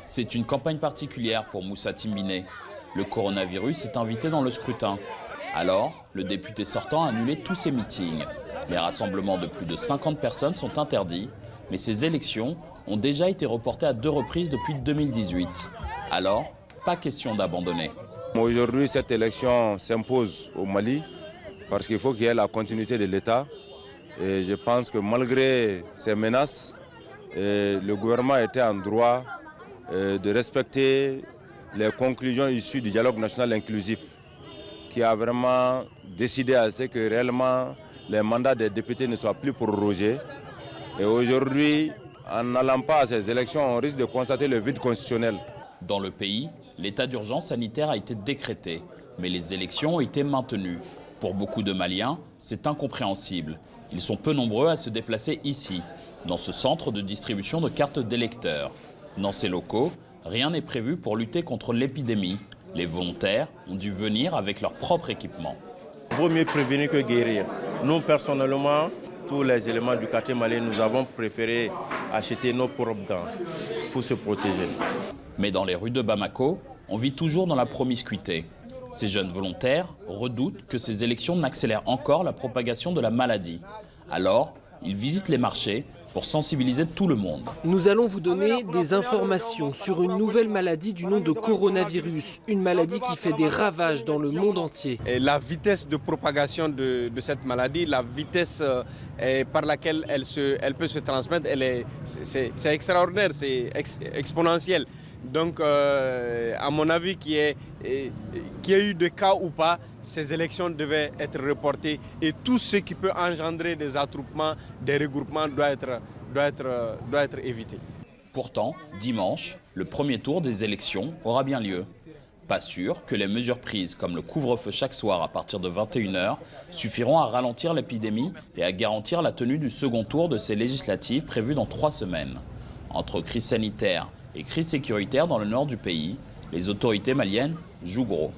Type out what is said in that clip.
C'est une campagne particulière pour Moussa Timbine. Le coronavirus est invité dans le scrutin. Alors, le député sortant a annulé tous ses meetings. Les rassemblements de plus de 50 personnes sont interdits, mais ces élections ont déjà été reportées à 2 reprises depuis 2018. Alors, pas question d'abandonner. Aujourd'hui, cette élection s'impose au Mali parce qu'il faut qu'il y ait la continuité de l'État. Et je pense que malgré ces menaces, le gouvernement était en droit de respecter les conclusions issues du dialogue national inclusif qui a vraiment décidé à ce que réellement les mandats des députés ne soient plus prorogés. Et aujourd'hui, en n'allant pas à ces élections, on risque de constater le vide constitutionnel. Dans le pays, l'état d'urgence sanitaire a été décrété, mais les élections ont été maintenues. Pour beaucoup de Maliens, c'est incompréhensible. Ils sont peu nombreux à se déplacer ici, dans ce centre de distribution de cartes d'électeurs. Dans ces locaux, rien n'est prévu pour lutter contre l'épidémie. Les volontaires ont dû venir avec leur propre équipement. Il vaut mieux prévenir que guérir. Nous, personnellement, tous les éléments du quartier malien, nous avons préféré acheter nos propres gants pour se protéger. Mais dans les rues de Bamako, on vit toujours dans la promiscuité. Ces jeunes volontaires redoutent que ces élections n'accélèrent encore la propagation de la maladie. Alors, ils visitent les marchés pour sensibiliser tout le monde. Nous allons vous donner des informations sur une nouvelle maladie du nom de coronavirus, une maladie qui fait des ravages dans le monde entier. Et la vitesse de propagation de cette maladie, la vitesse par laquelle elle peut se transmettre, c'est extraordinaire, c'est exponentiel. Donc, à mon avis, qu'il y ait eu des cas ou pas, ces élections devaient être reportées et tout ce qui peut engendrer des attroupements, des regroupements doit être évité. Pourtant, dimanche, le premier tour des élections aura bien lieu. Pas sûr que les mesures prises comme le couvre-feu chaque soir à partir de 21 h suffiront à ralentir l'épidémie et à garantir la tenue du second tour de ces législatives prévues dans 3 semaines. Entre crise sanitaire et crise sécuritaire dans le nord du pays, les autorités maliennes jouent gros.